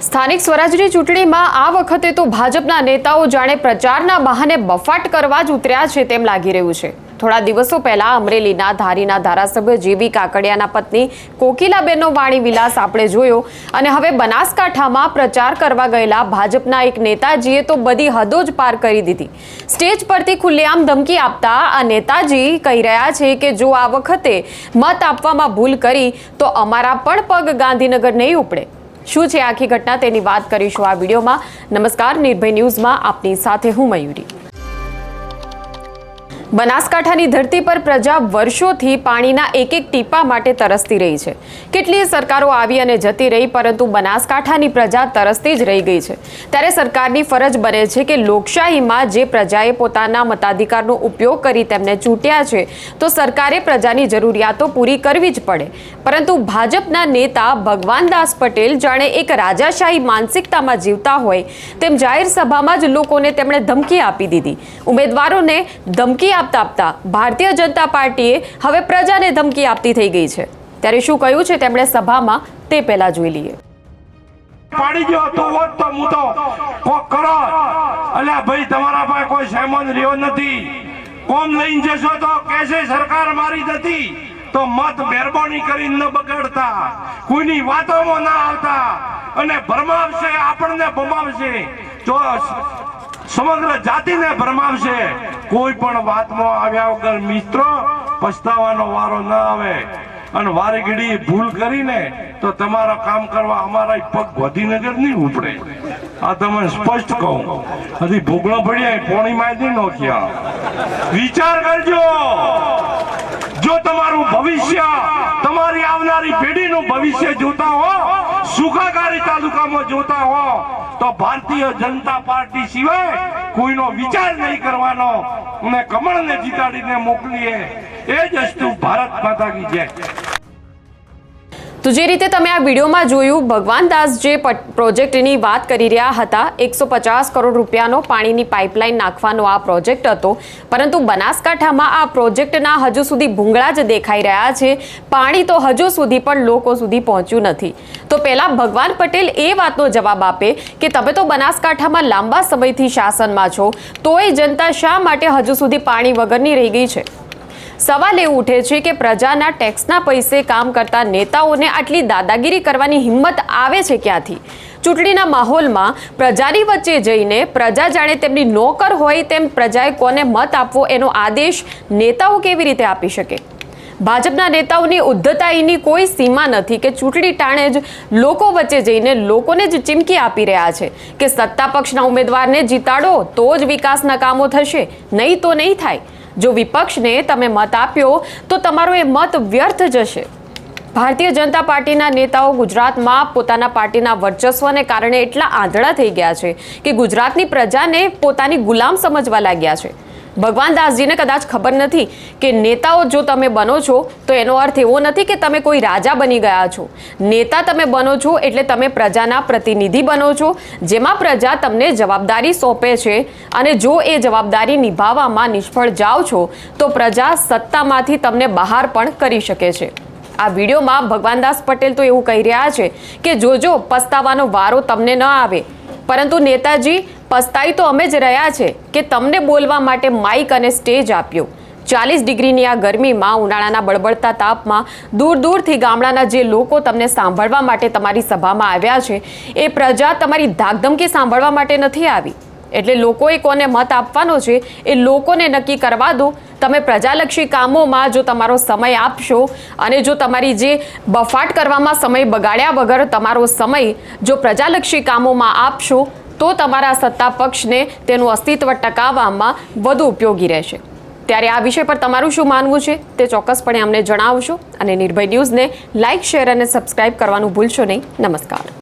સ્થાનિક સ્વરાજની ચૂંટણીમાં આ વખતે તો ભાજપના નેતાઓ જાણે પ્રચારના બહાને બફાટ કરવા જ ઉતર્યા છે તેમ લાગી રહ્યું છે। થોડા દિવસો પહેલા અમરેલીના ધારીના ધારાસભ્ય જીબી કાકડિયાના પત્ની કોકિલાબેનનો વાણી વિલાસ આપણે જોયો અને હવે બનાસકાંઠામાં પ્રચાર કરવા ગયેલા ભાજપના એક નેતાજીએ તો બધી હદો જ પાર કરી દીધી। સ્ટેજ પરથી ખુલ્લેઆમ ધમકી આપતા આ નેતાજી કહી રહ્યા છે કે જો આ વખતે મત આપવામાં ભૂલ કરી તો અમારા પણ પગ ગાંધીનગર નહીં ઉપડે। શું છે આખી ઘટના તેની વાત કરીશું આ વિડીયોમાં। નમસ્કાર, નિર્ભય ન્યૂઝમાં આપની સાથે હું મયુરી। બનાસકાંઠાની ધરતી પર પ્રજા વર્ષોથી પાણીના એક એક ટીપા માટે તરસતી રહી છે। કેટલીય સરકારો આવી અને જતી રહી, પરંતુ બનાસકાંઠાની પ્રજા તરસતી જ રહી ગઈ છે। ત્યારે સરકારની ફરજ બને છે કે લોકશાહીમાં જે પ્રજાએ પોતાના મતાધિકારનો ઉપયોગ કરી તેમને ચૂંટ્યા છે તો સરકારે પ્રજાની જરૂરિયાતો પૂરી કરવી જ પડે। પરંતુ ભાજપના નેતા ભગવાનદાસ પટેલ જાણે એક રાજાશાહી માનસિકતામાં જીવતા હોય તેમ જાહેર સભામાં જ લોકોને તેમણે ધમકી આપી દીધી। ઉમેદવારોને ધમકી આપતા ભારતીય જનતા પાર્ટીએ હવે પ્રજાને ધમકી આપતી થઈ ગઈ છે। ત્યારે શું કહ્યું છે તેમણે સભામાં તે પહેલા જોઈ લઈએ। પાડી ગયો તો વોટ તો હું તો કોક કરો, અલ્યા ભાઈ તમારા પાસે કોઈ સામાન રહ્યો નથી, કોમ લઈને જશો તો કેસે સરકાર મારી નથી, તો મત મહેરબાની કરીને ન બગાડતા, કોઈની વાતોમાં ના આવતા અને ભરમાવશે, આપણને ભમાવશે, તો સમગ્ર જાતિને ભરમાવશે। કોઈ પણ વાતમાં આવ્યા વગર મિત્રો પછતાવાનો વારો ન આવે અને વારે ઘડી ભૂલ કરીને તો તમારા કામ કરવા અમારા પગ ગાંધીનગર નહીં ઉપડે। આ તમને સ્પષ્ટ કહું, હજી ભૂગળો પડ્યા પોણી મારી નોખ્યા। વિચાર કરજો, જો તમારું ભવિષ્ય, તમારી આવનારી પેઢીનું ભવિષ્ય જોતા હો, સુખાકારી તાલુકામાં જોતા હો, તો ભારતીય જનતા પાર્ટી સિવાય કોઈનો વિચાર નહીં કરવાનો અને કમળને જીતાડીને મોકલીએ। એ જ વસ્તુ ભારત માતા કી જય। તો જે રીતે તમે આ વિડીયોમાં જોયું, ભગવાનદાસ જે પ્રોજેક્ટની વાત કરી રહ્યા હતા, 150 કરોડ રૂપિયાનો પાણીની પાઇપલાઇન નાખવાનો આ પ્રોજેક્ટ હતો, પરંતુ બનાસકાંઠામાં આ પ્રોજેક્ટના હજુ સુધી ભૂંગળા જ દેખાઈ રહ્યા છે। પાણી તો હજુ સુધી પણ લોકો સુધી પહોંચ્યું નથી। તો પહેલા ભગવાન પટેલ એ વાતનો જવાબ આપે કે તમે તો બનાસકાંઠામાં લાંબા સમયથી શાસનમાં છો, તોય જનતા શા માટે હજુ સુધી પાણી વગરની રહી ગઈ છે? સવાલ એ ઉઠે છે કે પ્રજાના ટેક્સના પૈસે કામ કરતા નેતાઓને આટલી દાદાગીરી કરવાની હિંમત આવે છે ક્યાંથી? ચૂંટણીના માહોલમાં પ્રજાની વચ્ચે જઈને પ્રજા જાણે તેમની નોકર હોય તેમ પ્રજાએ કોને મત આપવો એનો આદેશ નેતાઓ કેવી રીતે આપી શકે? ભાજપના નેતાઓની ઉદ્ધતાઈની કોઈ સીમા નથી કે ચૂંટણી ટાણે જ લોકો વચ્ચે જઈને લોકોને જ ચીમકી આપી રહ્યા છે કે સત્તા પક્ષના ઉમેદવારને જીતાડો તો જ વિકાસના કામો થશે, નહીં તો નહીં થાય। જો વિપક્ષને તમે મત આપ્યો તો તમારો એ મત વ્યર્થ જશે। ભારતીય જનતા પાર્ટીના નેતાઓ ગુજરાતમાં પોતાના પાર્ટીના વર્ચસ્વને કારણે એટલા આંધળા થઈ ગયા છે કે ગુજરાતની પ્રજાને પોતાની ગુલામ સમજવા લાગ્યા છે। ભગવાનદાસજીને કદાચ ખબર નથી કે નેતાઓ જો તમે બનો છો તો એનો અર્થ એવો નથી કે તમે કોઈ રાજા બની ગયા છો। નેતા તમે બનો છો એટલે તમે પ્રજાના પ્રતિનિધિ બનો છો, જેમાં પ્રજા તમને જવાબદારી સોંપે છે અને જો એ જવાબદારી નિભાવવામાં નિષ્ફળ જાઓ છો તો પ્રજા સત્તામાંથી તમને બહાર પણ કરી શકે છે। આ વિડીયોમાં ભગવાનદાસ પટેલ તો એવું કહી રહ્યા છે કે જોજો પસ્તાવાનો વારો તમને ન આવે, પરંતુ નેતાજી પસ્તાઈ તો અમે જ રહ્યા છે કે તમને બોલવા માટે માઇક અને સ્ટેજ આપ્યો। 40 ડિગ્રીની આ ગરમીમાં, ઉનાળાના બળબડતા તાપમાં દૂર દૂરથી ગામડાના જે લોકો તમને સાંભળવા માટે તમારી સભામાં આવ્યા છે, એ પ્રજા તમારી ધાકધમકી સાંભળવા માટે નથી આવી। એટલે લોકોએ કોને મત આપવાનો છે એ લોકોને નક્કી કરવા દો। તમે પ્રજાલક્ષી કામોમાં જો તમારો સમય આપશો અને જો તમારી જે બફાટ કરવામાં સમય બગાડ્યા વગર તમારો સમય જો પ્રજાલક્ષી કામોમાં આપશો તો તમારા સત્તા પક્ષને તેનું અસ્તિત્વ ટકાવવામાં વધુ ઉપયોગી રહેશે। ત્યારે આ વિષય પર તમારું શું માનવું છે તે ચોક્કસપણે અમને જણાવશો અને નિર્ભય ન્યૂઝને લાઇક, શેર અને સબસ્ક્રાઇબ કરવાનું ભૂલશો નહીં। નમસ્કાર।